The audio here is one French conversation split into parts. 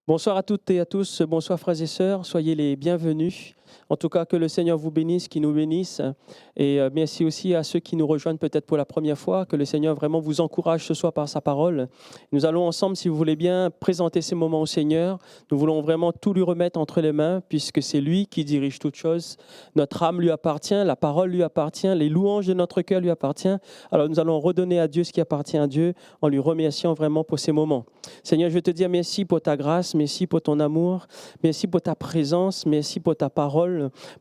Bonsoir à toutes et à tous, bonsoir frères et sœurs, soyez les bienvenus. En tout cas, que le Seigneur vous bénisse, qu'il nous bénisse. Et merci aussi à ceux qui nous rejoignent peut-être pour la première fois, que le Seigneur vraiment vous encourage ce soir par sa parole. Nous allons ensemble, si vous voulez bien, présenter ces moments au Seigneur. Nous voulons vraiment tout lui remettre entre les mains, puisque c'est lui qui dirige toutes choses. Notre âme lui appartient, la parole lui appartient, les louanges de notre cœur lui appartiennent. Alors nous allons redonner à Dieu ce qui appartient à Dieu, en lui remerciant vraiment pour ces moments. Seigneur, je veux te dire merci pour ta grâce, merci pour ton amour, merci pour ta présence, merci pour ta parole,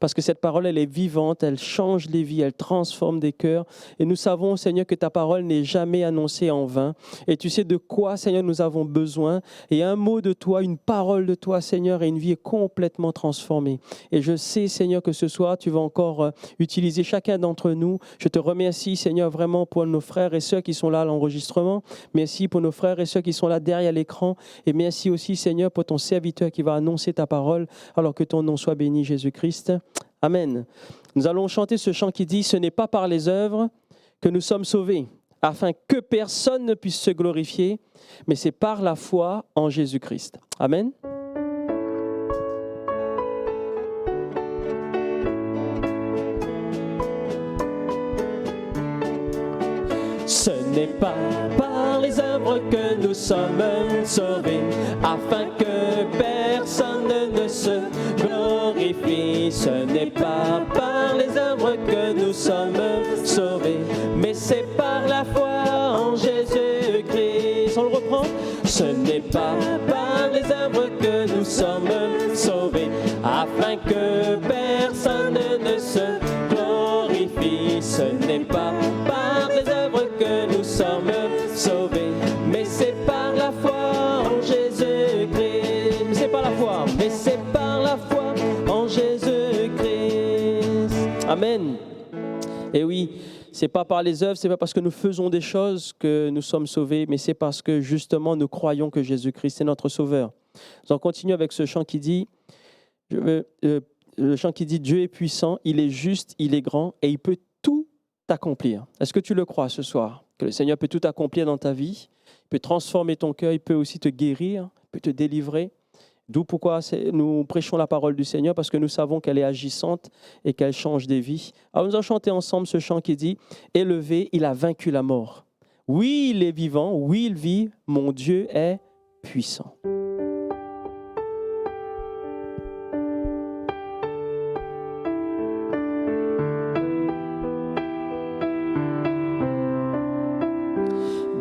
parce que cette parole, elle est vivante, elle change les vies, elle transforme des cœurs. Et nous savons, Seigneur, que ta parole n'est jamais annoncée en vain. Et tu sais de quoi, Seigneur, nous avons besoin. Et un mot de toi, une parole de toi, Seigneur, et une vie est complètement transformée. Et je sais, Seigneur, que ce soir, tu vas encore utiliser chacun d'entre nous. Je te remercie, Seigneur, vraiment pour nos frères et sœurs qui sont là à l'enregistrement. Merci pour nos frères et sœurs qui sont là derrière l'écran. Et merci aussi, Seigneur, pour ton serviteur qui va annoncer ta parole, alors que ton nom soit béni, Jésus-Christ. Amen. Nous allons chanter ce chant qui dit « Ce n'est pas par les œuvres que nous sommes sauvés, afin que personne ne puisse se glorifier, mais c'est par la foi en Jésus-Christ. » Amen. Ce n'est pas par les œuvres que nous sommes sauvés, afin que personne ne se glorifie. Ce n'est pas par les œuvres que nous sommes sauvés, mais c'est par la foi en Jésus-Christ. On le reprend. Ce n'est pas par les œuvres que nous sommes sauvés, afin que personne ne se glorifie. Ce n'est pas par les œuvres que nous sommes sauvés, mais c'est par la foi en Jésus-Christ. C'est par la foi, mais c'est par la foi en Jésus-Christ. Amen. Et oui, c'est pas par les œuvres, c'est pas parce que nous faisons des choses que nous sommes sauvés, mais c'est parce que justement nous croyons que Jésus-Christ est notre Sauveur. On continue avec ce chant qui dit, le chant qui dit Dieu est puissant, il est juste, il est grand et il peut tout accomplir. Est-ce que tu le crois ce soir? Que le Seigneur peut tout accomplir dans ta vie, il peut transformer ton cœur, il peut aussi te guérir, il peut te délivrer. D'où pourquoi nous prêchons la parole du Seigneur, parce que nous savons qu'elle est agissante et qu'elle change des vies. Alors nous allons chanter ensemble ce chant qui dit « Élevé, il a vaincu la mort. Oui, il est vivant, oui, il vit, mon Dieu est puissant. »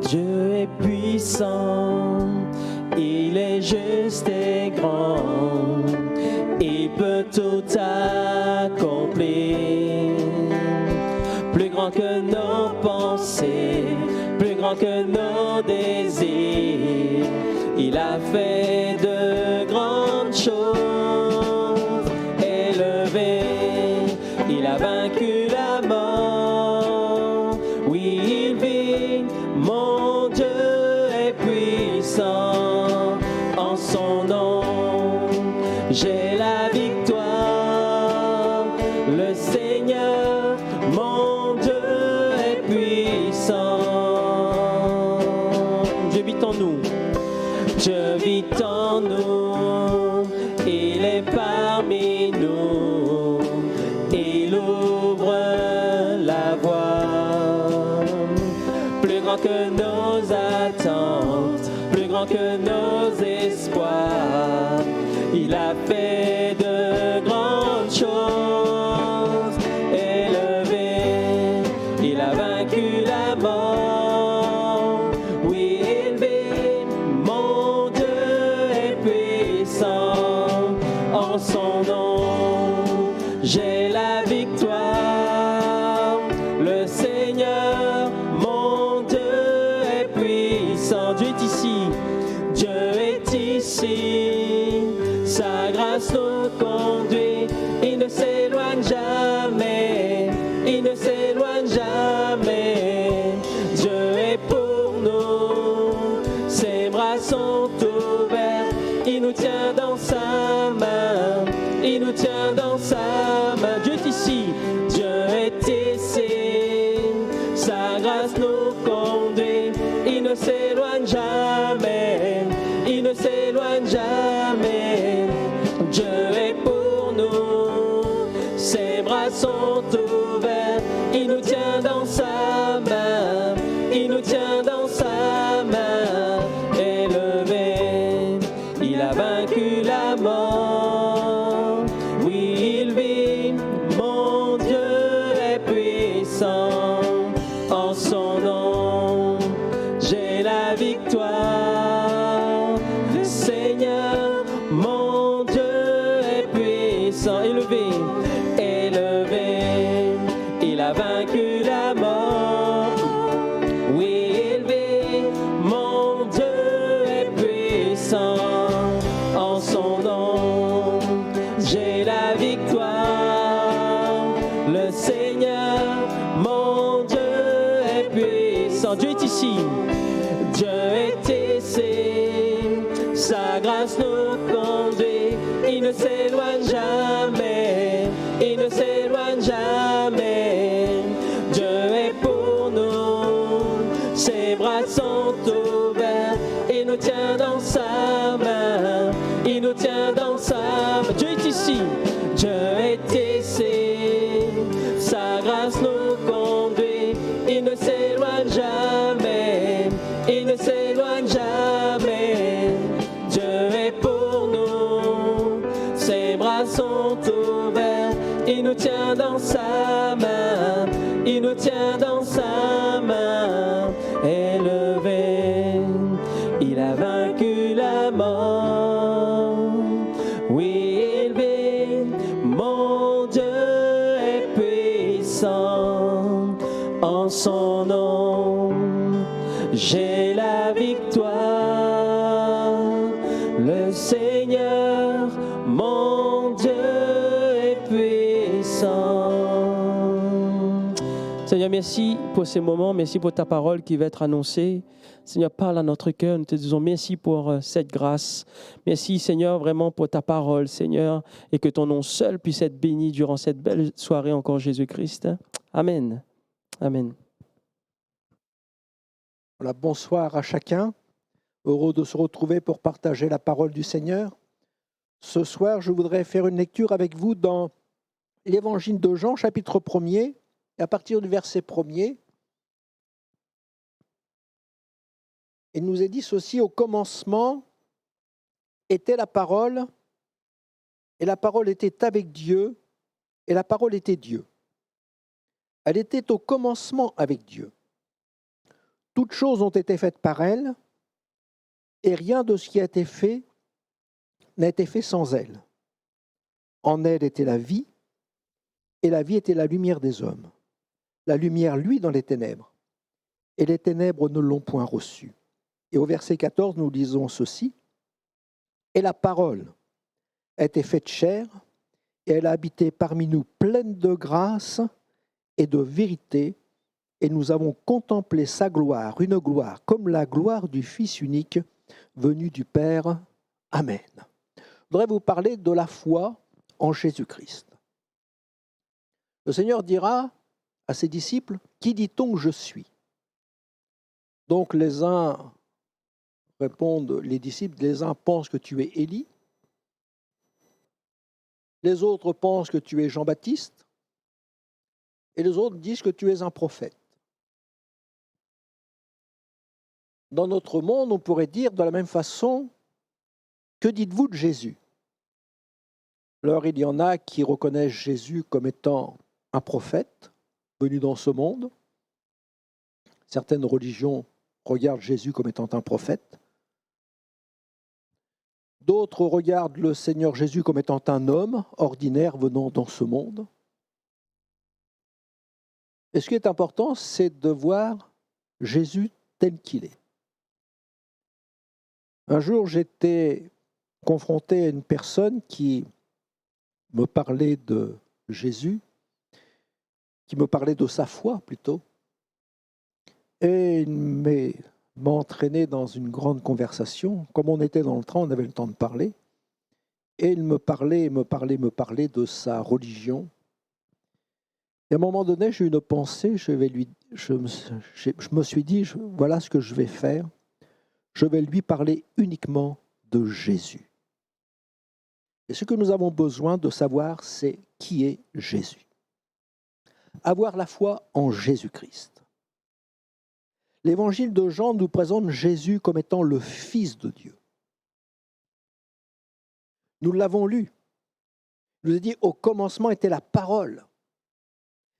Dieu est puissant, il est juste et grand, il peut tout accomplir. Plus grand que nos pensées, plus grand que nos désirs, il a fait de grandes choses. Élevé, il a vaincu la mort. Oui, il vit, mon Dieu est puissant. En son nom, j'ai la victoire. Le Seigneur, mon Dieu est puissant. Dieu vit en nous. Dieu vit en nous. Il est parmi nous. Il ouvre la voie. Plus grand que nos attentes, plus grand que nos espoirs, il a fait de grandes choses. Élevé, il a vaincu la mort. Oui, élevé, mon Dieu est puissant. En son nom, j'ai la victoire. Le Seigneur, mon Dieu est puissant. Dieu est ici, Dieu est ici. Sa grâce nous conduit, il ne s'éloigne jamais, il ne s'éloigne jamais. Dieu est pour nous, ses bras sont ouverts, il nous tient dans sa main, il nous tient dans sa main. Dieu est ici, Dieu est ici. Sa grâce nous conduit, il ne s'éloigne jamais, il ne s'éloigne jamais. ici. Dieu est ici, sa grâce nous conduit, il ne s'éloigne jamais, il ne s'éloigne jamais. Dieu est pour nous, ses bras sont ouverts, il nous tient dans sa main, il nous tient dans sa main. Dieu est ici, Dieu est ici, sa grâce nous conduit, il ne s'éloigne jamais, il ne s'éloigne jamais. Dieu est pour nous, ses bras sont ouverts, il nous tient dans sa main, il nous tient dans sa main élevée. Il a vaincu la mort, oui il vit, mon Dieu est puissant, en son nom j'ai la victoire. Le Seigneur, mon Dieu est puissant. Seigneur, merci pour ces moments, merci pour ta parole qui va être annoncée. Seigneur, parle à notre cœur, nous te disons merci pour cette grâce. Merci Seigneur, vraiment pour ta parole, Seigneur, et que ton nom seul puisse être béni durant cette belle soirée encore, Jésus-Christ. Amen. Amen. Voilà, bonsoir à chacun. Heureux de se retrouver pour partager la parole du Seigneur. Ce soir, je voudrais faire une lecture avec vous dans l'Évangile de Jean, chapitre 1er, et à partir du verset 1er. Il nous est dit ceci: au commencement était la parole, et la parole était avec Dieu, et la parole était Dieu. Elle était au commencement avec Dieu. Toutes choses ont été faites par elle, et rien de ce qui a été fait n'a été fait sans elle. En elle était la vie, et la vie était la lumière des hommes. La lumière luit dans les ténèbres, et les ténèbres ne l'ont point reçue. Et au verset 14, nous lisons ceci: et la parole a été faite chair, et elle a habité parmi nous pleine de grâce et de vérité, et nous avons contemplé sa gloire, une gloire comme la gloire du Fils unique venu du Père. Amen. Je voudrais vous parler de la foi en Jésus-Christ. Le Seigneur dira à ses disciples: qui dit-on que je suis? Donc les uns répondent, les disciples, les uns pensent que tu es Élie, les autres pensent que tu es Jean-Baptiste, et les autres disent que tu es un prophète. Dans notre monde, on pourrait dire de la même façon: que dites-vous de Jésus? Alors il y en a qui reconnaissent Jésus comme étant un prophète venu dans ce monde. Certaines religions regardent Jésus comme étant un prophète. D'autres regardent le Seigneur Jésus comme étant un homme ordinaire venant dans ce monde. Et ce qui est important, c'est de voir Jésus tel qu'il est. Un jour, j'étais confronté à une personne qui me parlait de Jésus, qui me parlait de sa foi plutôt, et il m'a entraîné dans une grande conversation. Comme on était dans le train, on avait le temps de parler, et il me parlait de sa religion. Et à un moment donné, j'ai eu une pensée, je me suis dit, voilà ce que je vais faire, je vais lui parler uniquement de Jésus. Et ce que nous avons besoin de savoir, c'est qui est Jésus. Avoir la foi en Jésus-Christ. L'évangile de Jean nous présente Jésus comme étant le Fils de Dieu. Nous l'avons lu. Il nous a dit, au commencement était la parole.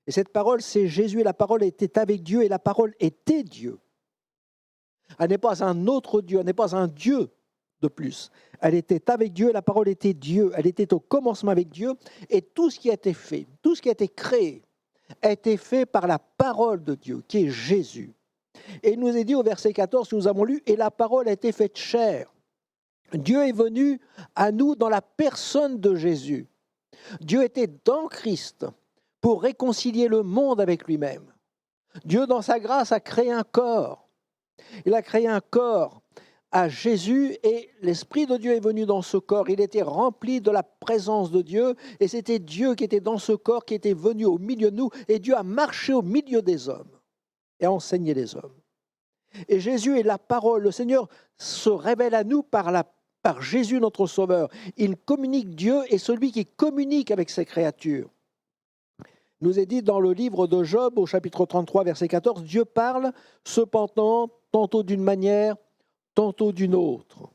Et cette parole, c'est Jésus, et la parole était avec Dieu, et la parole était Dieu. Elle n'est pas un autre Dieu, elle n'est pas un Dieu de plus. Elle était avec Dieu, et la parole était Dieu. Elle était au commencement avec Dieu, et tout ce qui a été fait, tout ce qui a été créé, a été fait par la parole de Dieu, qui est Jésus. Et il nous est dit au verset 14, nous avons lu, et la parole a été faite chair. Dieu est venu à nous dans la personne de Jésus. Dieu était dans Christ pour réconcilier le monde avec lui-même. Dieu, dans sa grâce, a créé un corps. Il a créé un corps à Jésus et l'Esprit de Dieu est venu dans ce corps. Il était rempli de la présence de Dieu et c'était Dieu qui était dans ce corps, qui était venu au milieu de nous et Dieu a marché au milieu des hommes et a enseigné les hommes. Et Jésus est la parole. Le Seigneur se révèle à nous par Jésus notre Sauveur. Il communique. Dieu est celui qui communique avec ses créatures. Il nous est dit dans le livre de Job, au chapitre 33, verset 14, Dieu parle cependant tantôt d'une manière, tantôt d'une autre.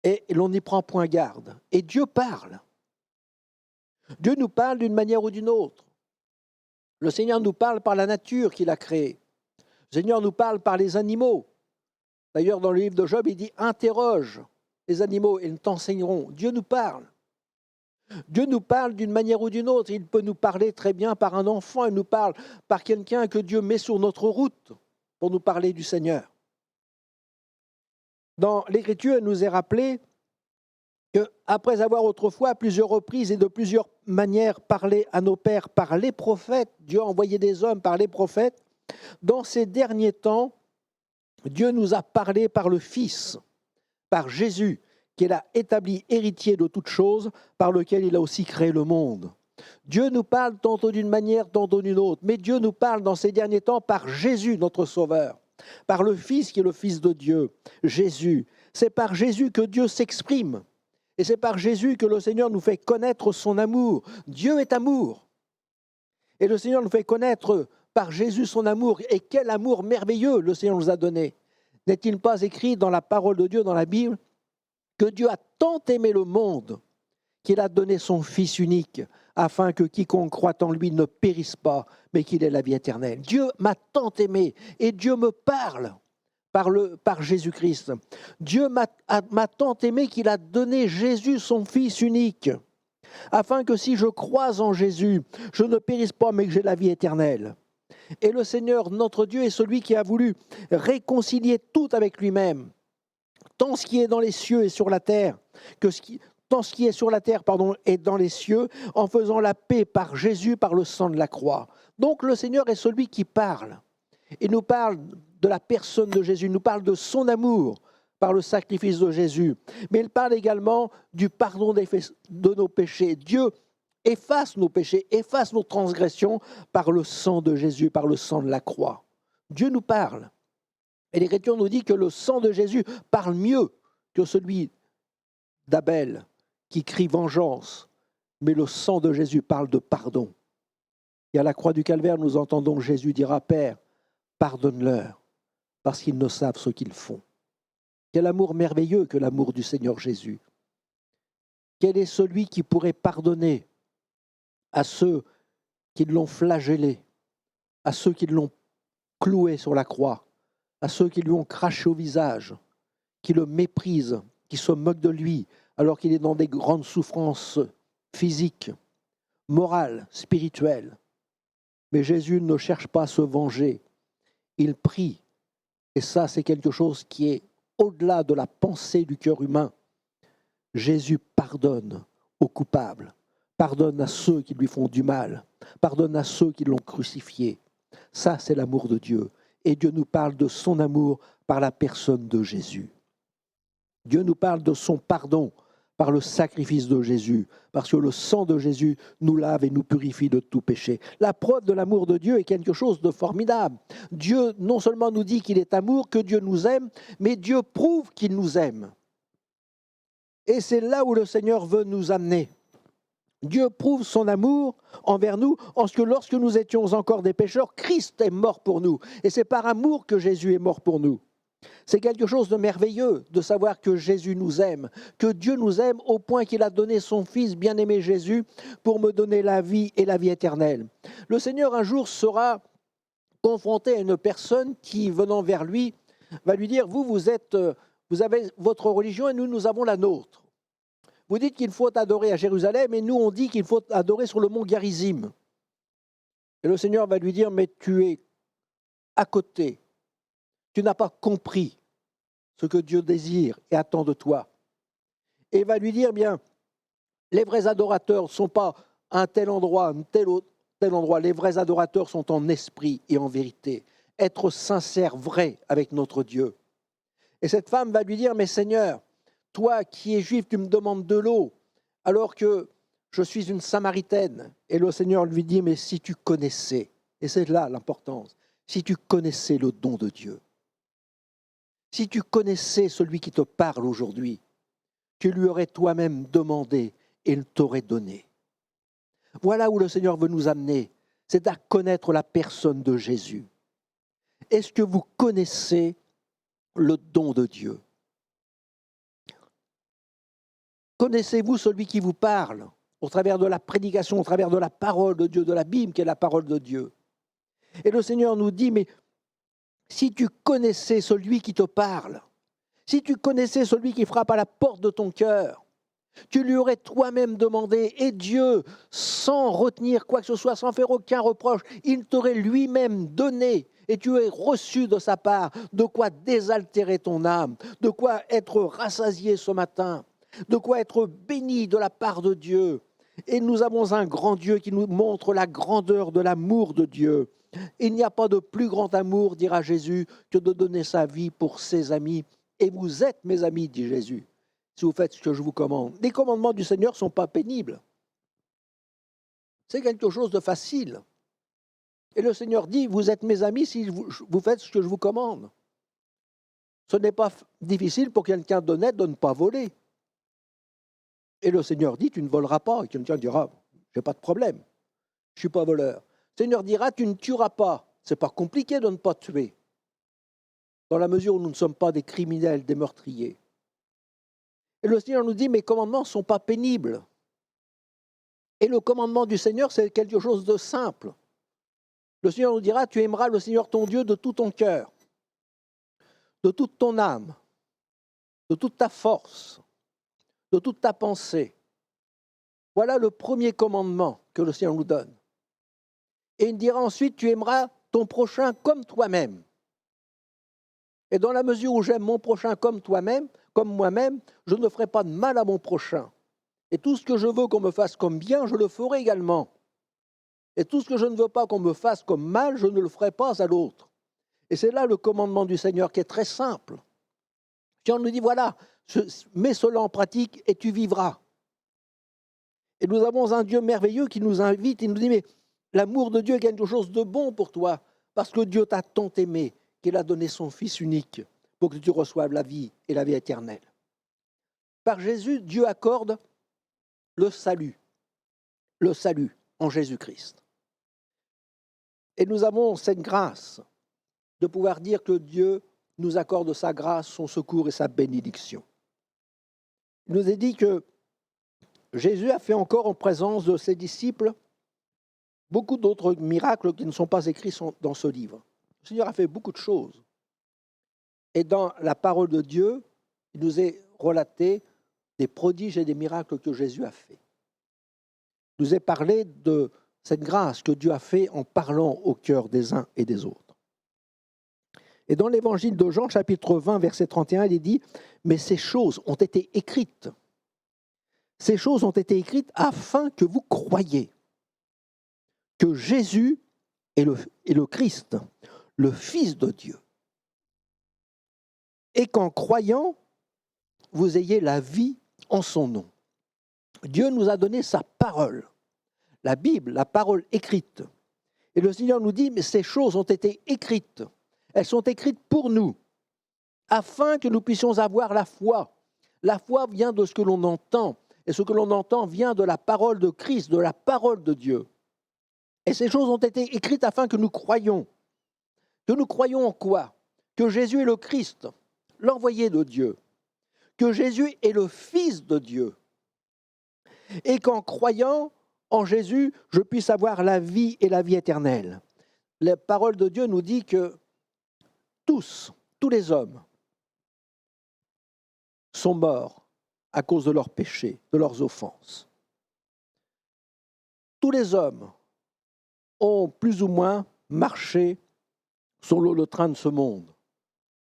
Et l'on n'y prend point garde. Et Dieu parle. Dieu nous parle d'une manière ou d'une autre. Le Seigneur nous parle par la nature qu'il a créée. Le Seigneur nous parle par les animaux. D'ailleurs, dans le livre de Job, il dit « Interroge les animaux et ils t'enseigneront ». Dieu nous parle. Dieu nous parle d'une manière ou d'une autre. Il peut nous parler très bien par un enfant. Il nous parle par quelqu'un que Dieu met sur notre route pour nous parler du Seigneur. Dans l'Écriture, il nous est rappelé qu'après avoir autrefois à plusieurs reprises et de plusieurs manières parlé à nos pères par les prophètes, Dieu a envoyé des hommes par les prophètes, dans ces derniers temps, Dieu nous a parlé par le Fils, par Jésus, qu'il a établi héritier de toutes choses, par lequel il a aussi créé le monde. Dieu nous parle tantôt d'une manière, tantôt d'une autre, mais Dieu nous parle dans ces derniers temps par Jésus, notre Sauveur, par le Fils qui est le Fils de Dieu, Jésus. C'est par Jésus que Dieu s'exprime, et c'est par Jésus que le Seigneur nous fait connaître son amour. Dieu est amour, et le Seigneur nous fait connaître par Jésus son amour, et quel amour merveilleux le Seigneur nous a donné. N'est-il pas écrit dans la parole de Dieu, dans la Bible, que Dieu a tant aimé le monde qu'il a donné son Fils unique, afin que quiconque croit en lui ne périsse pas, mais qu'il ait la vie éternelle. Dieu m'a tant aimé, et Dieu me parle par Jésus-Christ. Dieu m'a tant aimé qu'il a donné Jésus, son Fils unique, afin que si je crois en Jésus, je ne périsse pas, mais que j'ai la vie éternelle. Et le Seigneur, notre Dieu, est celui qui a voulu réconcilier tout avec lui-même, tant ce qui est dans les cieux et sur la terre, tant ce qui est sur la terre, est dans les cieux, en faisant la paix par Jésus, par le sang de la croix. Donc le Seigneur est celui qui parle. Il nous parle de la personne de Jésus, il nous parle de son amour par le sacrifice de Jésus. Mais il parle également du pardon de nos péchés. Dieu efface nos péchés, efface nos transgressions par le sang de Jésus, par le sang de la croix. Dieu nous parle. Et l'Écriture nous dit que le sang de Jésus parle mieux que celui d'Abel qui crie vengeance. Mais le sang de Jésus parle de pardon. Et à la croix du Calvaire, nous entendons Jésus dire à Père, pardonne-leur, parce qu'ils ne savent ce qu'ils font. Quel amour merveilleux que l'amour du Seigneur Jésus. Quel est celui qui pourrait pardonner à ceux qui l'ont flagellé, à ceux qui l'ont cloué sur la croix, à ceux qui lui ont craché au visage, qui le méprisent, qui se moquent de lui, alors qu'il est dans des grandes souffrances physiques, morales, spirituelles. Mais Jésus ne cherche pas à se venger, il prie. Et ça, c'est quelque chose qui est au-delà de la pensée du cœur humain. Jésus pardonne aux coupables, pardonne à ceux qui lui font du mal, pardonne à ceux qui l'ont crucifié. Ça, c'est l'amour de Dieu. Et Dieu nous parle de son amour par la personne de Jésus. Dieu nous parle de son pardon par le sacrifice de Jésus, parce que le sang de Jésus nous lave et nous purifie de tout péché. La preuve de l'amour de Dieu est quelque chose de formidable. Dieu non seulement nous dit qu'il est amour, que Dieu nous aime, mais Dieu prouve qu'il nous aime. Et c'est là où le Seigneur veut nous amener. Dieu prouve son amour envers nous, en ce que lorsque nous étions encore des pécheurs, Christ est mort pour nous. Et c'est par amour que Jésus est mort pour nous. C'est quelque chose de merveilleux de savoir que Jésus nous aime, que Dieu nous aime au point qu'il a donné son Fils bien-aimé Jésus pour me donner la vie et la vie éternelle. Le Seigneur un jour sera confronté à une personne qui, venant vers lui, va lui dire, vous avez votre religion et nous avons la nôtre. Vous dites qu'il faut adorer à Jérusalem et nous on dit qu'il faut adorer sur le mont Garizim. Et le Seigneur va lui dire, mais tu es à côté. Tu n'as pas compris ce que Dieu désire et attend de toi. Et il va lui dire, bien, les vrais adorateurs ne sont pas à un tel endroit, un tel endroit. Les vrais adorateurs sont en esprit et en vérité. être sincère, vrai avec notre Dieu. Et cette femme va lui dire, mais Seigneur, toi qui es juif, tu me demandes de l'eau, alors que je suis une Samaritaine. Et le Seigneur lui dit, mais si tu connaissais, et c'est là l'importance, si tu connaissais le don de Dieu, si tu connaissais celui qui te parle aujourd'hui, tu lui aurais toi-même demandé et il t'aurait donné. Voilà où le Seigneur veut nous amener, c'est à connaître la personne de Jésus. Est-ce que vous connaissez le don de Dieu? Connaissez-vous celui qui vous parle au travers de la prédication, au travers de la parole de Dieu, de la Bible qui est la parole de Dieu? Et le Seigneur nous dit, mais si tu connaissais celui qui te parle, si tu connaissais celui qui frappe à la porte de ton cœur, tu lui aurais toi-même demandé, et Dieu, sans retenir quoi que ce soit, sans faire aucun reproche, il t'aurait lui-même donné, et tu aurais reçu de sa part de quoi désaltérer ton âme, de quoi être rassasié ce matin, de quoi être béni de la part de Dieu. Et nous avons un grand Dieu qui nous montre la grandeur de l'amour de Dieu. Il n'y a pas de plus grand amour, dira Jésus, que de donner sa vie pour ses amis. Et vous êtes mes amis, dit Jésus, si vous faites ce que je vous commande. Les commandements du Seigneur ne sont pas pénibles. C'est quelque chose de facile. Et le Seigneur dit, vous êtes mes amis si vous faites ce que je vous commande. Ce n'est pas difficile pour quelqu'un d'honnête de ne pas voler. Et le Seigneur dit, tu ne voleras pas. Et quelqu'un dira, je n'ai pas de problème, je ne suis pas voleur. Le Seigneur dira, tu ne tueras pas. Ce n'est pas compliqué de ne pas tuer, dans la mesure où nous ne sommes pas des criminels, des meurtriers. Et le Seigneur nous dit, mes commandements ne sont pas pénibles. Et le commandement du Seigneur, c'est quelque chose de simple. Le Seigneur nous dira, tu aimeras le Seigneur ton Dieu de tout ton cœur, de toute ton âme, de toute ta force, de toute ta pensée. Voilà le premier commandement que le Seigneur nous donne. Et il dira ensuite, tu aimeras ton prochain comme toi-même. Et dans la mesure où j'aime mon prochain comme toi-même, comme moi-même, je ne ferai pas de mal à mon prochain. Et tout ce que je veux qu'on me fasse comme bien, je le ferai également. Et tout ce que je ne veux pas qu'on me fasse comme mal, je ne le ferai pas à l'autre. Et c'est là le commandement du Seigneur qui est très simple. Si on nous dit, voilà, mets cela en pratique et tu vivras. Et nous avons un Dieu merveilleux qui nous invite, il nous dit, mais l'amour de Dieu est quelque chose de bon pour toi, parce que Dieu t'a tant aimé qu'il a donné son Fils unique pour que tu reçoives la vie et la vie éternelle. Par Jésus, Dieu accorde le salut en Jésus-Christ. Et nous avons cette grâce de pouvoir dire que Dieu nous accorde sa grâce, son secours et sa bénédiction. Il nous est dit que Jésus a fait encore en présence de ses disciples beaucoup d'autres miracles qui ne sont pas écrits dans ce livre. Le Seigneur a fait beaucoup de choses. Et dans la parole de Dieu, il nous est relaté des prodiges et des miracles que Jésus a fait. Il nous est parlé de cette grâce que Dieu a fait en parlant au cœur des uns et des autres. Et dans l'évangile de Jean, chapitre 20, verset 31, il est dit « Mais ces choses ont été écrites. Ces choses ont été écrites afin que vous croyiez que Jésus est le Christ, le Fils de Dieu. Et qu'en croyant, vous ayez la vie en son nom. » Dieu nous a donné sa parole, la Bible, la parole écrite. Et le Seigneur nous dit, mais ces choses ont été écrites. Elles sont écrites pour nous, afin que nous puissions avoir la foi. La foi vient de ce que l'on entend, et ce que l'on entend vient de la parole de Christ, de la parole de Dieu. Et ces choses ont été écrites afin que nous croyions. Que nous croyions en quoi? Que Jésus est le Christ, l'envoyé de Dieu. Que Jésus est le Fils de Dieu. Et qu'en croyant en Jésus, je puisse avoir la vie et la vie éternelle. La parole de Dieu nous dit que tous les hommes sont morts à cause de leurs péchés, de leurs offenses. Tous les hommes ont plus ou moins marché selon le train de ce monde,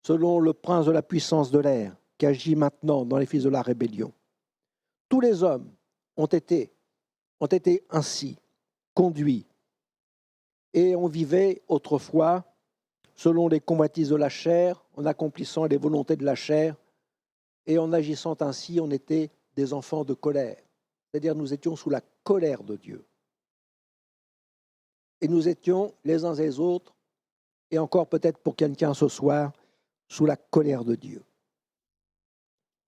selon le prince de la puissance de l'air qui agit maintenant dans les fils de la rébellion. Tous les hommes ont été ainsi conduits. Et on vivait autrefois selon les convoitises de la chair, en accomplissant les volontés de la chair, et en agissant ainsi, on était des enfants de colère. C'est-à-dire nous étions sous la colère de Dieu. Et nous étions les uns et les autres, et encore peut-être pour quelqu'un ce soir, sous la colère de Dieu.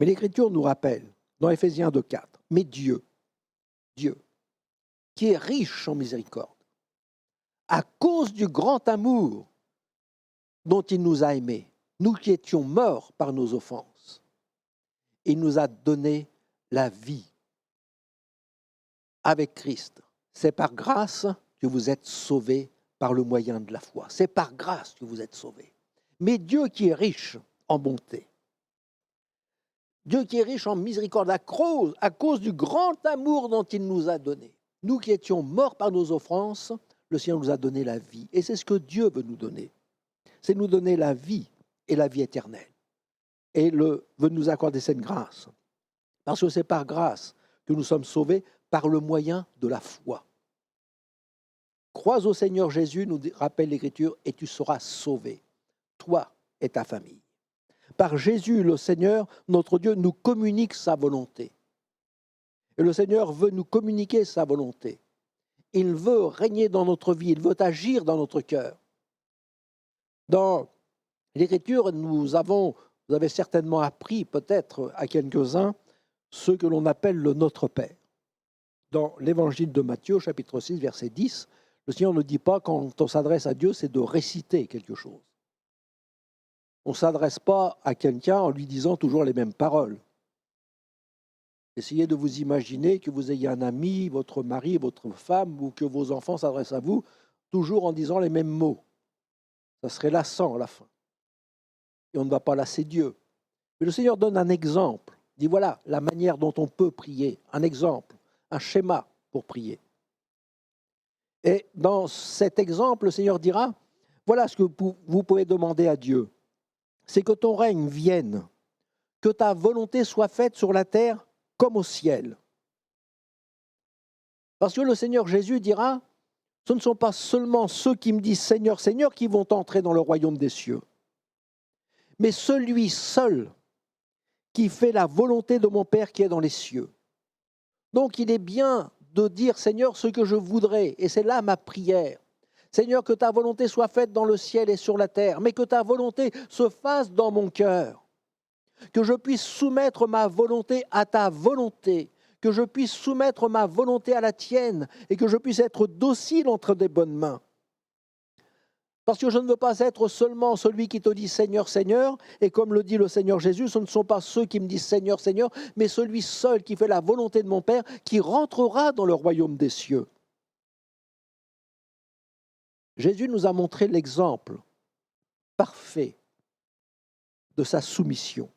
Mais l'Écriture nous rappelle, dans Éphésiens 2,4, mais Dieu, qui est riche en miséricorde, à cause du grand amour dont il nous a aimés, nous qui étions morts par nos offenses, il nous a donné la vie avec Christ. C'est par grâce que vous êtes sauvés par le moyen de la foi. C'est par grâce que vous êtes sauvés. Mais Dieu qui est riche en bonté, Dieu qui est riche en miséricorde à cause du grand amour dont il nous a donné. Nous qui étions morts par nos offenses, le Seigneur nous a donné la vie. Et c'est ce que Dieu veut nous donner. C'est nous donner la vie et la vie éternelle. Et veut nous accorder cette grâce. Parce que c'est par grâce que nous sommes sauvés par le moyen de la foi. Crois au Seigneur Jésus, nous rappelle l'Écriture, et tu seras sauvé, toi et ta famille. Par Jésus, le Seigneur, notre Dieu, nous communique sa volonté. Et le Seigneur veut nous communiquer sa volonté. Il veut régner dans notre vie, il veut agir dans notre cœur. Dans l'Écriture, vous avez certainement appris peut-être à quelques-uns ce que l'on appelle le Notre Père. Dans l'Évangile de Matthieu, chapitre 6, verset 10, le Seigneur ne dit pas quand on s'adresse à Dieu, c'est de réciter quelque chose. On ne s'adresse pas à quelqu'un en lui disant toujours les mêmes paroles. Essayez de vous imaginer que vous ayez un ami, votre mari, votre femme, ou que vos enfants s'adressent à vous toujours en disant les mêmes mots. Ça serait lassant à la fin. Et on ne va pas lasser Dieu. Mais le Seigneur donne un exemple. Il dit voilà la manière dont on peut prier. Un exemple, un schéma pour prier. Et dans cet exemple, le Seigneur dira voilà ce que vous pouvez demander à Dieu. C'est que ton règne vienne, que ta volonté soit faite sur la terre comme au ciel. Parce que le Seigneur Jésus dira, ce ne sont pas seulement ceux qui me disent Seigneur, Seigneur qui vont entrer dans le royaume des cieux, mais celui seul qui fait la volonté de mon Père qui est dans les cieux. Donc il est bien de dire Seigneur ce que je voudrais, et c'est là ma prière. Seigneur, que ta volonté soit faite dans le ciel et sur la terre, mais que ta volonté se fasse dans mon cœur. Que je puisse soumettre ma volonté à ta volonté, que je puisse soumettre ma volonté à la tienne et que je puisse être docile entre des bonnes mains. Parce que je ne veux pas être seulement celui qui te dit Seigneur, Seigneur, et comme le dit le Seigneur Jésus, ce ne sont pas ceux qui me disent Seigneur, Seigneur, mais celui seul qui fait la volonté de mon Père qui rentrera dans le royaume des cieux. Jésus nous a montré l'exemple parfait de sa soumission.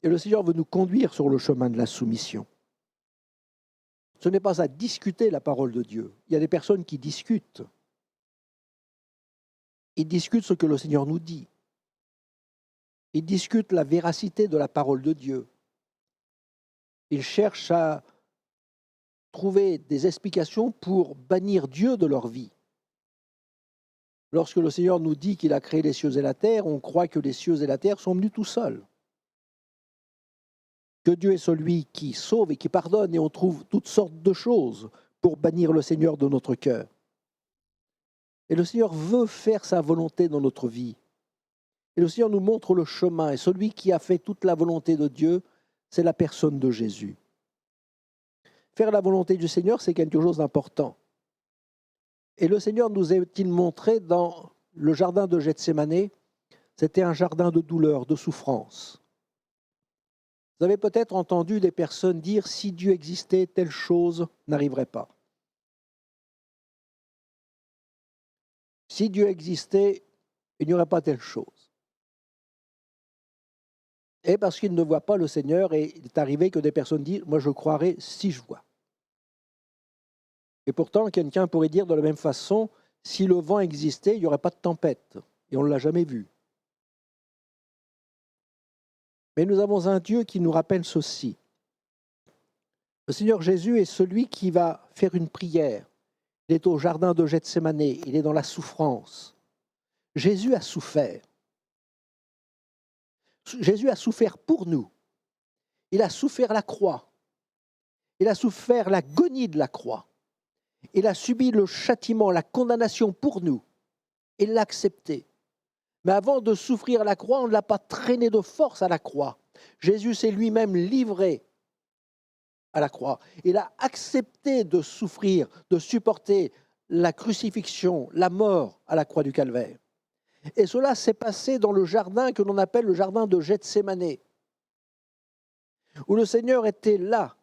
Et le Seigneur veut nous conduire sur le chemin de la soumission. Ce n'est pas à discuter la parole de Dieu. Il y a des personnes qui discutent. Ils discutent ce que le Seigneur nous dit. Ils discutent la véracité de la parole de Dieu. Ils cherchent à trouver des explications pour bannir Dieu de leur vie. Lorsque le Seigneur nous dit qu'il a créé les cieux et la terre, on croit que les cieux et la terre sont venus tout seuls. Que Dieu est celui qui sauve et qui pardonne, et on trouve toutes sortes de choses pour bannir le Seigneur de notre cœur. Et le Seigneur veut faire sa volonté dans notre vie. Et le Seigneur nous montre le chemin, et celui qui a fait toute la volonté de Dieu, c'est la personne de Jésus. Faire la volonté du Seigneur, c'est quelque chose d'important. Et le Seigneur nous a-t-il montré dans le jardin de Gethsémanée, c'était un jardin de douleur, de souffrance. Vous avez peut-être entendu des personnes dire « si Dieu existait, telle chose n'arriverait pas ». Si Dieu existait, il n'y aurait pas telle chose. Et parce qu'ils ne voient pas le Seigneur, et il est arrivé que des personnes disent « moi je croirais si je vois ». Et pourtant, quelqu'un pourrait dire de la même façon, si le vent existait, il n'y aurait pas de tempête. Et on ne l'a jamais vu. Mais nous avons un Dieu qui nous rappelle ceci. Le Seigneur Jésus est celui qui va faire une prière. Il est au jardin de Gethsémanée, il est dans la souffrance. Jésus a souffert. Jésus a souffert pour nous. Il a souffert la croix. Il a souffert l'agonie de la croix. Il a subi le châtiment, la condamnation pour nous. Il l'a accepté. Mais avant de souffrir à la croix, on ne l'a pas traîné de force à la croix. Jésus s'est lui-même livré à la croix. Il a accepté de souffrir, de supporter la crucifixion, la mort à la croix du Calvaire. Et cela s'est passé dans le jardin que l'on appelle le jardin de Gethsémane, où le Seigneur était là,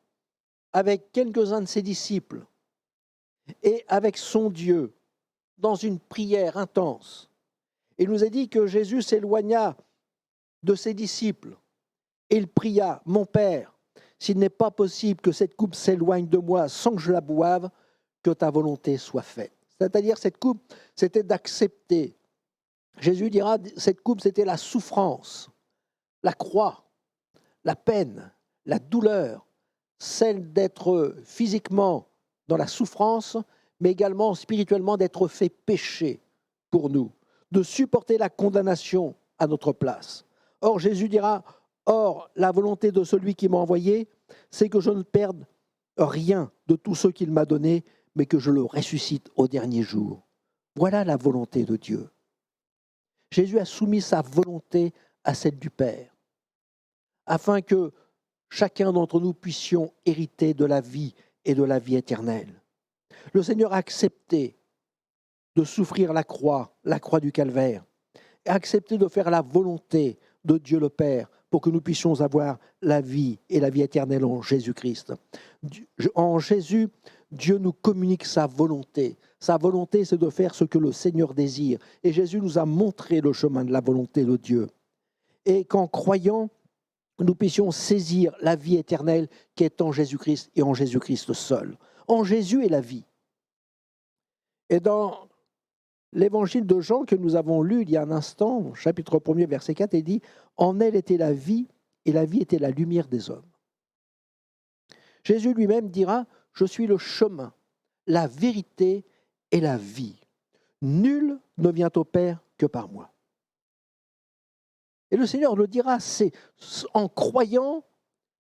avec quelques-uns de ses disciples, et avec son Dieu, dans une prière intense. Il nous a dit que Jésus s'éloigna de ses disciples, et il pria, « Mon Père, s'il n'est pas possible que cette coupe s'éloigne de moi sans que je la boive, que ta volonté soit faite. » C'est-à-dire, cette coupe, c'était d'accepter. Jésus dira, cette coupe, c'était la souffrance, la croix, la peine, la douleur, celle d'être physiquement dans la souffrance, mais également spirituellement d'être fait pécher pour nous, de supporter la condamnation à notre place. Or, Jésus dira, « Or, la volonté de celui qui m'a envoyé, c'est que je ne perde rien de tout ce qu'il m'a donné, mais que je le ressuscite au dernier jour. » Voilà la volonté de Dieu. Jésus a soumis sa volonté à celle du Père, afin que chacun d'entre nous puissions hériter de la vie et de la vie éternelle. Le Seigneur a accepté de souffrir la croix du Calvaire, et a accepté de faire la volonté de Dieu le Père pour que nous puissions avoir la vie et la vie éternelle en Jésus-Christ. En Jésus, Dieu nous communique sa volonté. Sa volonté, c'est de faire ce que le Seigneur désire. Et Jésus nous a montré le chemin de la volonté de Dieu. Et qu'en croyant, nous puissions saisir la vie éternelle qui est en Jésus-Christ et en Jésus-Christ seul. En Jésus est la vie. Et dans l'évangile de Jean que nous avons lu il y a un instant, chapitre 1er, verset 4, il dit « En elle était la vie, et la vie était la lumière des hommes. » Jésus lui-même dira « Je suis le chemin, la vérité et la vie. Nul ne vient au Père que par moi. » Et le Seigneur le dira, c'est en croyant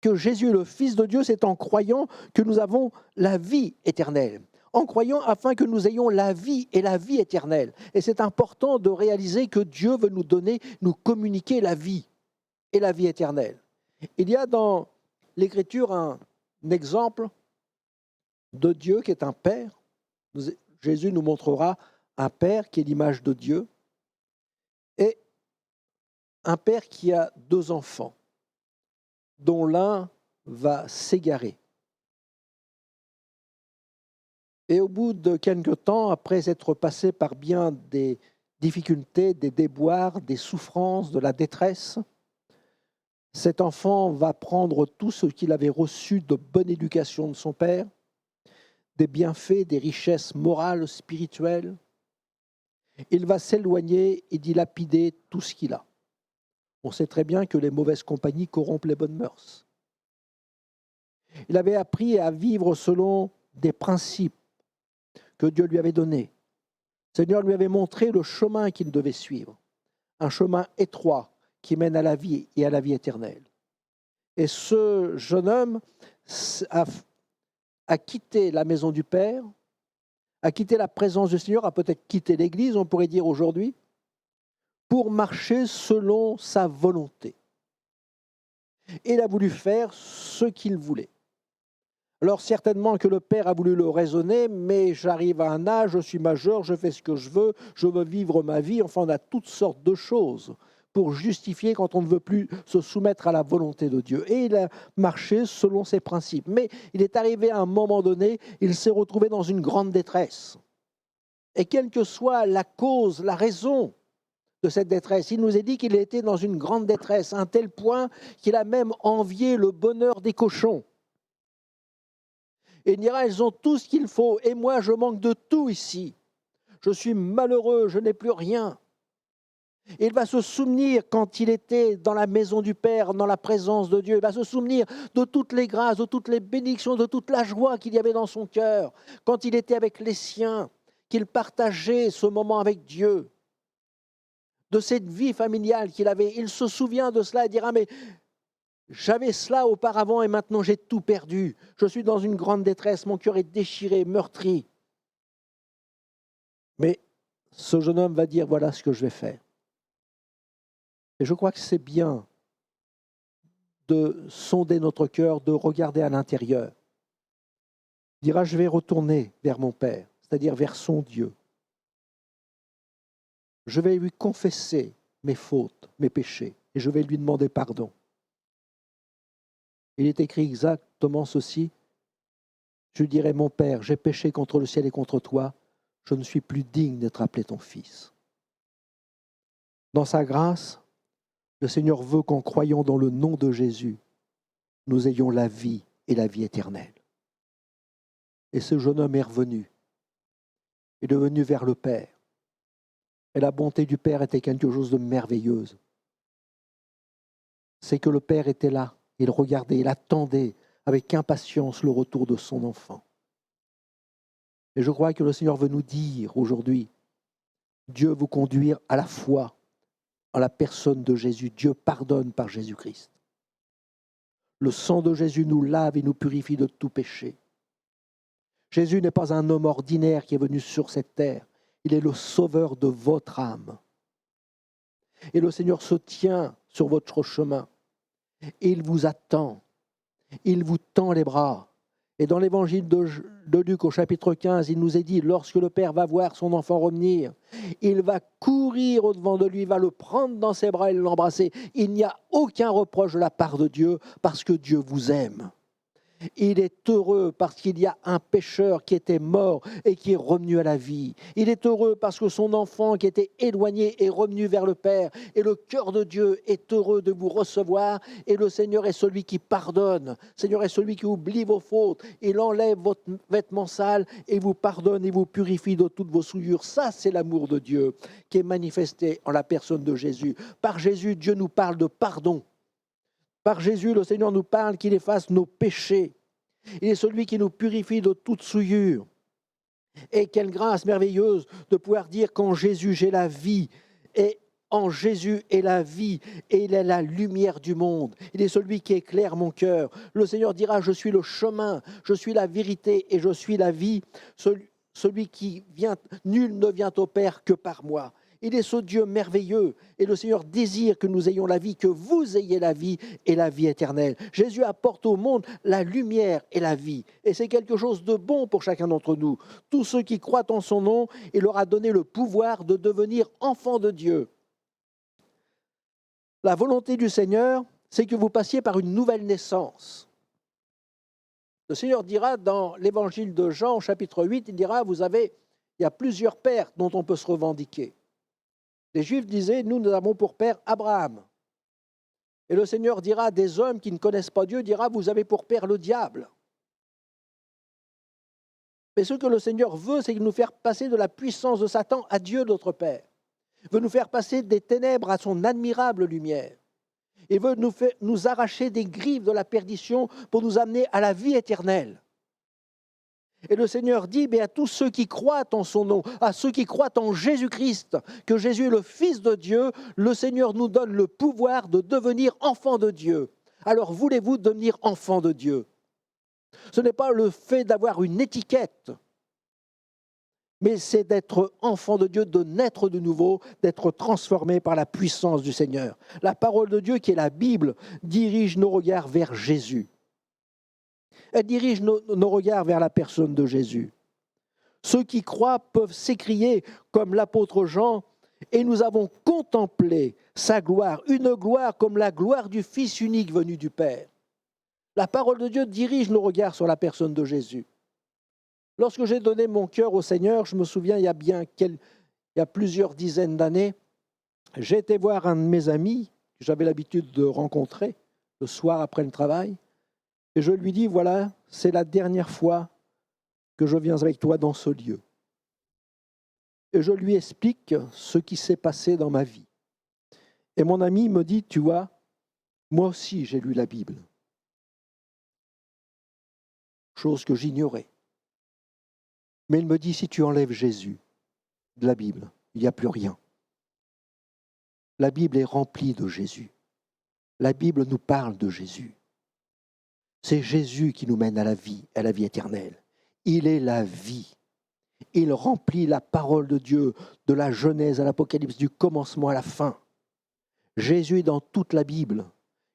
que Jésus est le Fils de Dieu, c'est en croyant que nous avons la vie éternelle. En croyant afin que nous ayons la vie et la vie éternelle. Et c'est important de réaliser que Dieu veut nous donner, nous communiquer la vie et la vie éternelle. Il y a dans l'Écriture un exemple de Dieu qui est un Père. Jésus nous montrera un Père qui est l'image de Dieu. Et un père qui a 2 enfants, dont l'un va s'égarer. Et au bout de quelque temps, après être passé par bien des difficultés, des déboires, des souffrances, de la détresse, cet enfant va prendre tout ce qu'il avait reçu de bonne éducation de son père, des bienfaits, des richesses morales, spirituelles. Il va s'éloigner et dilapider tout ce qu'il a. On sait très bien que les mauvaises compagnies corrompent les bonnes mœurs. Il avait appris à vivre selon des principes que Dieu lui avait donnés. Le Seigneur lui avait montré le chemin qu'il devait suivre, un chemin étroit qui mène à la vie et à la vie éternelle. Et ce jeune homme a quitté la maison du Père, a quitté la présence du Seigneur, a peut-être quitté l'Église, on pourrait dire aujourd'hui, pour marcher selon sa volonté. Et il a voulu faire ce qu'il voulait. Alors certainement que le père a voulu le raisonner, mais j'arrive à un âge, je suis majeur, je fais ce que je veux vivre ma vie, enfin on a toutes sortes de choses pour justifier quand on ne veut plus se soumettre à la volonté de Dieu. Et il a marché selon ses principes. Mais il est arrivé à un moment donné, il s'est retrouvé dans une grande détresse. Et quelle que soit la cause, la raison de cette détresse, il nous est dit qu'il était dans une grande détresse, à un tel point qu'il a même envié le bonheur des cochons. Et il dira, ils ont tout ce qu'il faut, et moi je manque de tout ici. Je suis malheureux, je n'ai plus rien. Et il va se souvenir quand il était dans la maison du Père, dans la présence de Dieu, il va se souvenir de toutes les grâces, de toutes les bénédictions, de toute la joie qu'il y avait dans son cœur, quand il était avec les siens, qu'il partageait ce moment avec Dieu. de cette vie familiale qu'il avait. Il se souvient de cela et dira, mais j'avais cela auparavant et maintenant j'ai tout perdu. Je suis dans une grande détresse, mon cœur est déchiré, meurtri. Mais ce jeune homme va dire, voilà ce que je vais faire. Et je crois que c'est bien de sonder notre cœur, de regarder à l'intérieur. Il dira, je vais retourner vers mon Père, c'est-à-dire vers son Dieu. Je vais lui confesser mes fautes, mes péchés, et je vais lui demander pardon. Il est écrit exactement ceci. Je lui dirai, mon Père, j'ai péché contre le ciel et contre toi, je ne suis plus digne d'être appelé ton fils. Dans sa grâce, le Seigneur veut qu'en croyant dans le nom de Jésus, nous ayons la vie et la vie éternelle. Et ce jeune homme est revenu, est devenu vers le Père. Et la bonté du Père était quelque chose de merveilleuse. C'est que le Père était là, il regardait, il attendait avec impatience le retour de son enfant. Et je crois que le Seigneur veut nous dire aujourd'hui, Dieu veut conduire à la foi en la personne de Jésus. Dieu pardonne par Jésus-Christ. Le sang de Jésus nous lave et nous purifie de tout péché. Jésus n'est pas un homme ordinaire qui est venu sur cette terre. Il est le sauveur de votre âme. Et le Seigneur se tient sur votre chemin. Et il vous attend. Il vous tend les bras. Et dans l'évangile de Luc au chapitre 15, il nous est dit, lorsque le Père va voir son enfant revenir, il va courir au-devant de lui, il va le prendre dans ses bras et l'embrasser. Il n'y a aucun reproche de la part de Dieu parce que Dieu vous aime. Il est heureux parce qu'il y a un pécheur qui était mort et qui est revenu à la vie. Il est heureux parce que son enfant qui était éloigné est revenu vers le Père. Et le cœur de Dieu est heureux de vous recevoir. Et le Seigneur est celui qui pardonne. Le Seigneur est celui qui oublie vos fautes. Il enlève votre vêtement sale et vous pardonne et vous purifie de toutes vos souillures. Ça, c'est l'amour de Dieu qui est manifesté en la personne de Jésus. Par Jésus, Dieu nous parle de pardon. Par Jésus, le Seigneur nous parle qu'il efface nos péchés. Il est celui qui nous purifie de toute souillure. Et quelle grâce merveilleuse de pouvoir dire qu'en Jésus, j'ai la vie. Et en Jésus est la vie et il est la lumière du monde. Il est celui qui éclaire mon cœur. Le Seigneur dira, je suis le chemin, je suis la vérité et je suis la vie. Celui qui vient, nul ne vient au Père que par moi. Il est ce Dieu merveilleux et le Seigneur désire que nous ayons la vie, que vous ayez la vie et la vie éternelle. Jésus apporte au monde la lumière et la vie et c'est quelque chose de bon pour chacun d'entre nous. Tous ceux qui croient en son nom, il leur a donné le pouvoir de devenir enfants de Dieu. La volonté du Seigneur, c'est que vous passiez par une nouvelle naissance. Le Seigneur dira dans l'évangile de Jean, au chapitre 8, il dira, il y a plusieurs pères dont on peut se revendiquer. Les Juifs disaient, nous avons pour père Abraham. Et le Seigneur dira à des hommes qui ne connaissent pas Dieu, dira, vous avez pour père le diable. Mais ce que le Seigneur veut, c'est nous faire passer de la puissance de Satan à Dieu notre Père. Il veut nous faire passer des ténèbres à son admirable lumière. Il veut nous arracher des griffes de la perdition pour nous amener à la vie éternelle. Et le Seigneur dit à tous ceux qui croient en son nom, à ceux qui croient en Jésus-Christ, que Jésus est le Fils de Dieu, le Seigneur nous donne le pouvoir de devenir enfants de Dieu. Alors voulez-vous devenir enfants de Dieu? Ce n'est pas le fait d'avoir une étiquette, mais c'est d'être enfant de Dieu, de naître de nouveau, d'être transformé par la puissance du Seigneur. La parole de Dieu, qui est la Bible, dirige nos regards vers Jésus. Elle dirige nos regards vers la personne de Jésus. Ceux qui croient peuvent s'écrier comme l'apôtre Jean, et nous avons contemplé sa gloire, une gloire comme la gloire du Fils unique venu du Père. La parole de Dieu dirige nos regards sur la personne de Jésus. Lorsque j'ai donné mon cœur au Seigneur, je me souviens, il y a plusieurs dizaines d'années, j'ai été voir un de mes amis que j'avais l'habitude de rencontrer le soir après le travail, et je lui dis, voilà, c'est la dernière fois que je viens avec toi dans ce lieu. Et je lui explique ce qui s'est passé dans ma vie. Et mon ami me dit, tu vois, moi aussi j'ai lu la Bible. Chose que j'ignorais. Mais il me dit, si tu enlèves Jésus de la Bible, il n'y a plus rien. La Bible est remplie de Jésus. La Bible nous parle de Jésus. C'est Jésus qui nous mène à la vie éternelle. Il est la vie. Il remplit la parole de Dieu, de la Genèse à l'Apocalypse, du commencement à la fin. Jésus est dans toute la Bible.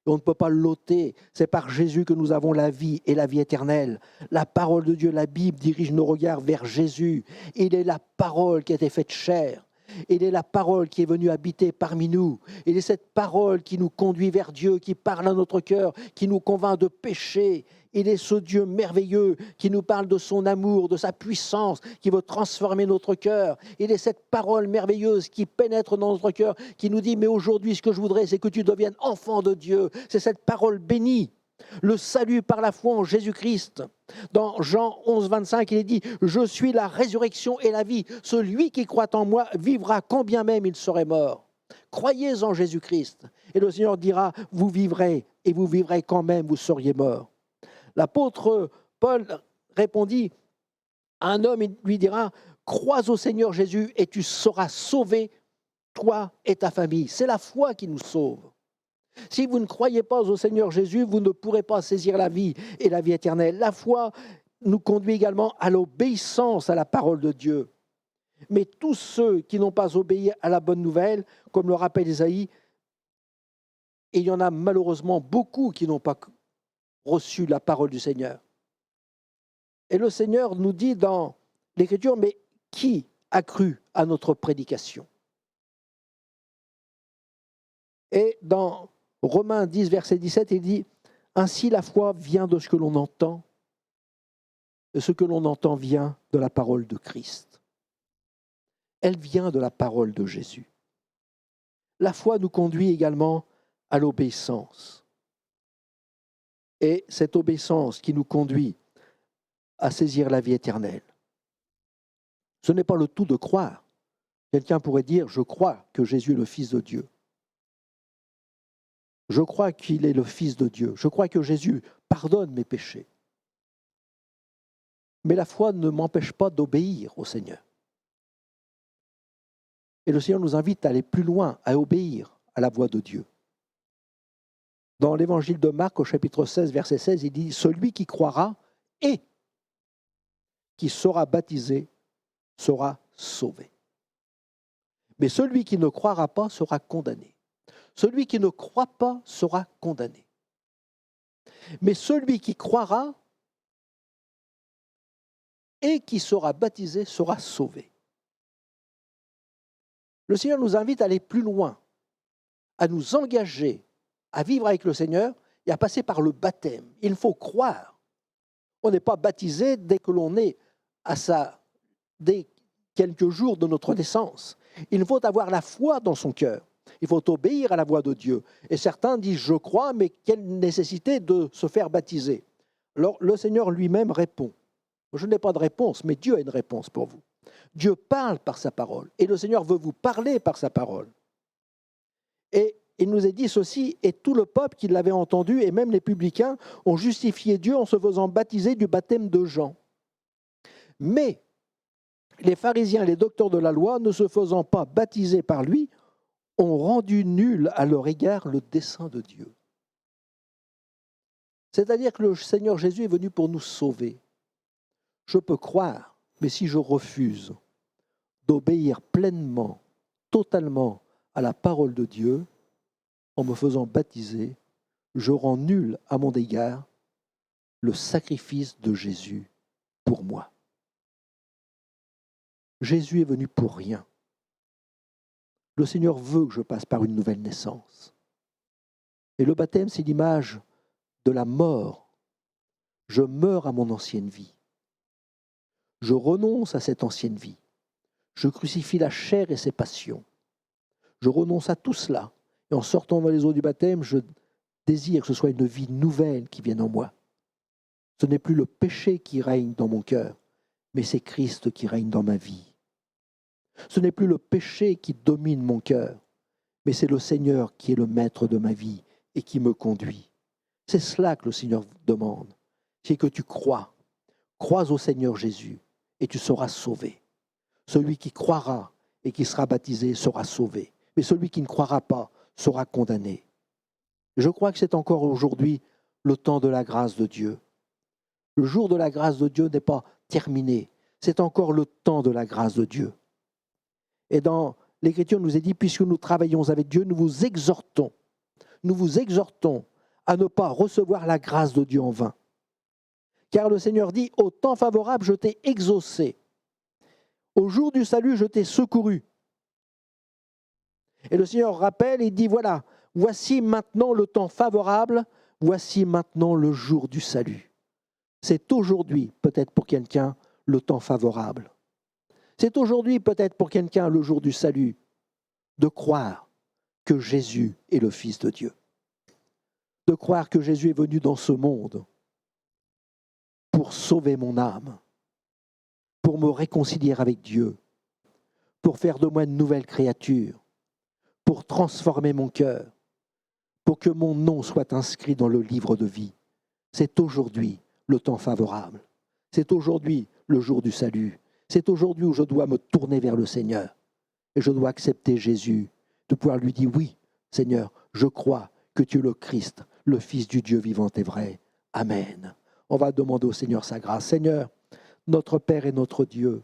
On ne peut pas l'ôter. C'est par Jésus que nous avons la vie et la vie éternelle. La parole de Dieu, la Bible, dirige nos regards vers Jésus. Il est la parole qui a été faite chair. Il est la parole qui est venue habiter parmi nous. Il est cette parole qui nous conduit vers Dieu, qui parle à notre cœur, qui nous convainc de pécher. Il est ce Dieu merveilleux qui nous parle de son amour, de sa puissance, qui veut transformer notre cœur. Il est cette parole merveilleuse qui pénètre dans notre cœur, qui nous dit « Mais aujourd'hui, ce que je voudrais, c'est que tu deviennes enfant de Dieu. » C'est cette parole bénie. Le salut par la foi en Jésus-Christ. Dans Jean 11, 25, il est dit « Je suis la résurrection et la vie. Celui qui croit en moi vivra quand bien même il serait mort. » Croyez en Jésus-Christ. Et le Seigneur dira « Vous vivrez, et vous vivrez quand même, vous seriez mort. » L'apôtre Paul répondit à un homme, il lui dira « Crois au Seigneur Jésus et tu seras sauvé, toi et ta famille. » C'est la foi qui nous sauve. Si vous ne croyez pas au Seigneur Jésus, vous ne pourrez pas saisir la vie et la vie éternelle. La foi nous conduit également à l'obéissance à la parole de Dieu. Mais tous ceux qui n'ont pas obéi à la bonne nouvelle, comme le rappelle Isaïe, et il y en a malheureusement beaucoup qui n'ont pas reçu la parole du Seigneur. Et le Seigneur nous dit dans l'Écriture, mais qui a cru à notre prédication? Et dans Romains 10, verset 17, il dit « Ainsi la foi vient de ce que l'on entend, et ce que l'on entend vient de la parole de Christ. » Elle vient de la parole de Jésus. La foi nous conduit également à l'obéissance. Et cette obéissance qui nous conduit à saisir la vie éternelle. Ce n'est pas le tout de croire. Quelqu'un pourrait dire « Je crois que Jésus est le Fils de Dieu. » Je crois qu'il est le Fils de Dieu. Je crois que Jésus pardonne mes péchés. Mais la foi ne m'empêche pas d'obéir au Seigneur. Et le Seigneur nous invite à aller plus loin, à obéir à la voix de Dieu. Dans l'évangile de Marc, au chapitre 16, verset 16, il dit « Celui qui croira et qui sera baptisé sera sauvé. Mais celui qui ne croira pas sera condamné. Celui qui ne croit pas sera condamné. Mais celui qui croira et qui sera baptisé sera sauvé. » Le Seigneur nous invite à aller plus loin, à nous engager à vivre avec le Seigneur et à passer par le baptême. Il faut croire. On n'est pas baptisé dès que l'on est dès quelques jours de notre naissance. Il faut avoir la foi dans son cœur. Il faut obéir à la voix de Dieu. Et certains disent « je crois », mais quelle nécessité de se faire baptiser? Alors le Seigneur lui-même répond. Je n'ai pas de réponse, mais Dieu a une réponse pour vous. Dieu parle par sa parole. Et le Seigneur veut vous parler par sa parole. Et il nous est dit ceci, et tout le peuple qui l'avait entendu, et même les publicains, ont justifié Dieu en se faisant baptiser du baptême de Jean. Mais les pharisiens et les docteurs de la loi, ne se faisant pas baptiser par lui, ont rendu nul à leur égard le dessein de Dieu. C'est-à-dire que le Seigneur Jésus est venu pour nous sauver. Je peux croire, mais si je refuse d'obéir pleinement, totalement à la parole de Dieu, en me faisant baptiser, je rends nul à mon égard le sacrifice de Jésus pour moi. Jésus est venu pour rien. Le Seigneur veut que je passe par une nouvelle naissance. Et le baptême, c'est l'image de la mort. Je meurs à mon ancienne vie. Je renonce à cette ancienne vie. Je crucifie la chair et ses passions. Je renonce à tout cela. Et en sortant dans les eaux du baptême, je désire que ce soit une vie nouvelle qui vienne en moi. Ce n'est plus le péché qui règne dans mon cœur, mais c'est Christ qui règne dans ma vie. Ce n'est plus le péché qui domine mon cœur, mais c'est le Seigneur qui est le maître de ma vie et qui me conduit. C'est cela que le Seigneur demande. C'est que tu crois au Seigneur Jésus et tu seras sauvé. Celui qui croira et qui sera baptisé sera sauvé. mais celui qui ne croira pas sera condamné. Je crois que c'est encore aujourd'hui le temps de la grâce de Dieu. Le jour de la grâce de Dieu n'est pas terminé, c'est encore le temps de la grâce de Dieu. Et dans l'Écriture, nous est dit, puisque nous travaillons avec Dieu, nous vous exhortons à ne pas recevoir la grâce de Dieu en vain. Car le Seigneur dit, au temps favorable, je t'ai exaucé. Au jour du salut, je t'ai secouru. Et le Seigneur rappelle et dit, voilà, voici maintenant le temps favorable, voici maintenant le jour du salut. C'est aujourd'hui, peut-être pour quelqu'un, le temps favorable. C'est aujourd'hui, peut-être pour quelqu'un, le jour du salut, de croire que Jésus est le Fils de Dieu. De croire que Jésus est venu dans ce monde pour sauver mon âme, pour me réconcilier avec Dieu, pour faire de moi une nouvelle créature, pour transformer mon cœur, pour que mon nom soit inscrit dans le livre de vie. C'est aujourd'hui le temps favorable. C'est aujourd'hui le jour du salut. C'est aujourd'hui où je dois me tourner vers le Seigneur. Et je dois accepter Jésus, de pouvoir lui dire, oui, Seigneur, je crois que tu es le Christ, le Fils du Dieu vivant et vrai. Amen. On va demander au Seigneur sa grâce. Seigneur, notre Père et notre Dieu,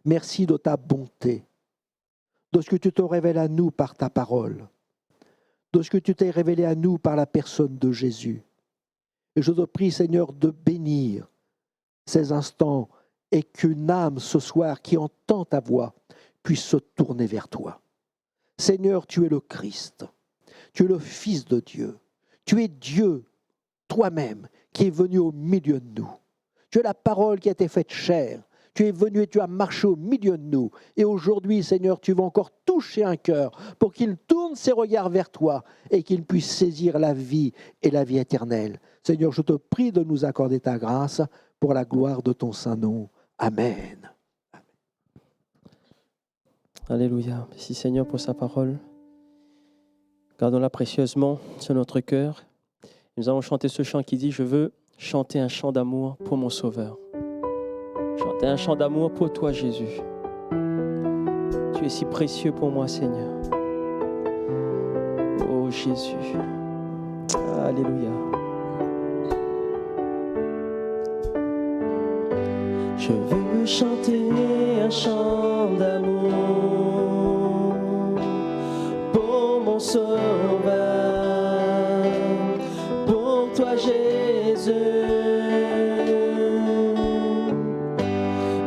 merci de ta bonté, de ce que tu te révèles à nous par ta parole, de ce que tu t'es révélé à nous par la personne de Jésus. Et je te prie, Seigneur, de bénir ces instants et qu'une âme ce soir qui entend ta voix puisse se tourner vers toi. Seigneur, tu es le Christ, tu es le Fils de Dieu, tu es Dieu toi-même qui est venu au milieu de nous. Tu es la parole qui a été faite chair. Tu es venu et tu as marché au milieu de nous. Et aujourd'hui, Seigneur, tu vas encore toucher un cœur pour qu'il tourne ses regards vers toi et qu'il puisse saisir la vie et la vie éternelle. Seigneur, je te prie de nous accorder ta grâce pour la gloire de ton saint nom. Amen. Alléluia. Merci Seigneur pour sa parole. Gardons-la précieusement sur notre cœur. Nous allons chanter ce chant qui dit « Je veux chanter un chant d'amour pour mon Sauveur. » Chanter un chant d'amour pour toi, Jésus. Tu es si précieux pour moi, Seigneur. Oh Jésus. Alléluia. Je veux chanter un chant d'amour pour mon Sauveur, pour toi Jésus.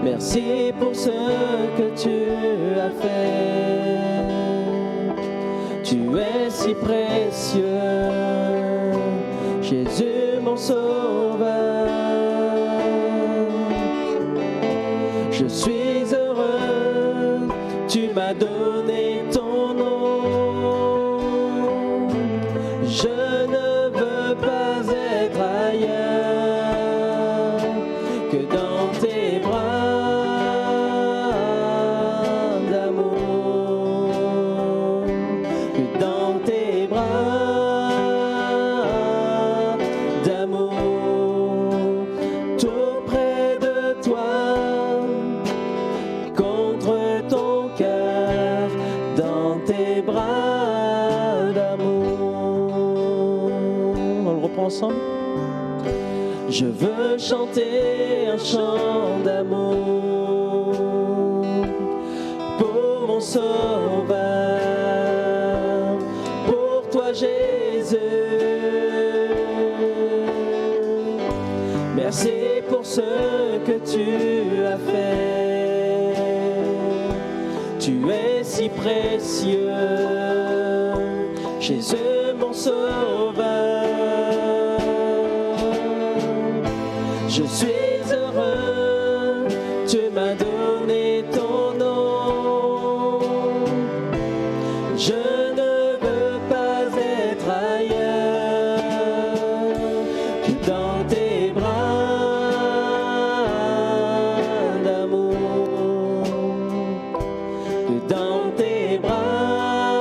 Merci pour ce que tu as fait. Tu es si précieux, Jésus mon Sauveur. Je suis heureux, tu m'as donné ton nom. Je ne veux pas être ailleurs que dans tes bras d'amour, que dans tes bras d'amour, tout près de toi. Ensemble. Je veux chanter un chant d'amour pour mon Sauveur, pour toi Jésus. Merci pour ce que tu as fait. Tu es si précieux, Jésus mon Sauveur. Je suis heureux, tu m'as donné ton nom. Je ne veux pas être ailleurs que dans tes bras d'amour, que dans tes bras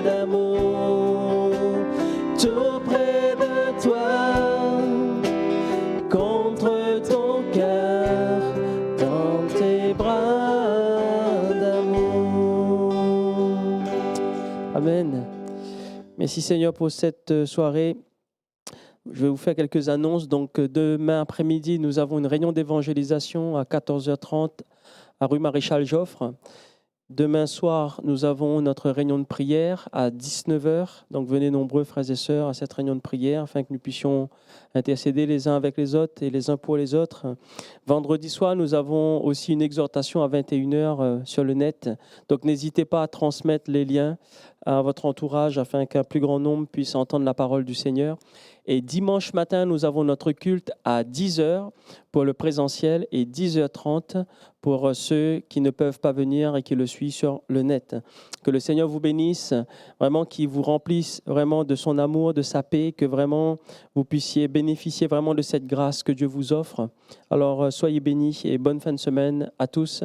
d'amour, tout près de toi. Merci Seigneur pour cette soirée. Je vais vous faire quelques annonces. Donc, demain après-midi, nous avons une réunion d'évangélisation à 14h30 à rue Maréchal Joffre. Demain soir, nous avons notre réunion de prière à 19h. Donc, venez nombreux, frères et sœurs, à cette réunion de prière afin que nous puissions intercéder les uns avec les autres et les uns pour les autres. Vendredi soir, nous avons aussi une exhortation à 21h sur le net. Donc, n'hésitez pas à transmettre les liens à votre entourage afin qu'un plus grand nombre puisse entendre la parole du Seigneur. Et dimanche matin, nous avons notre culte à 10h pour le présentiel et 10h30 pour ceux qui ne peuvent pas venir et qui le suivent sur le net. Que le Seigneur vous bénisse, vraiment qu'il vous remplisse vraiment de son amour, de sa paix, que vraiment vous puissiez bénéficier vraiment de cette grâce que Dieu vous offre. Alors, soyez bénis et bonne fin de semaine à tous.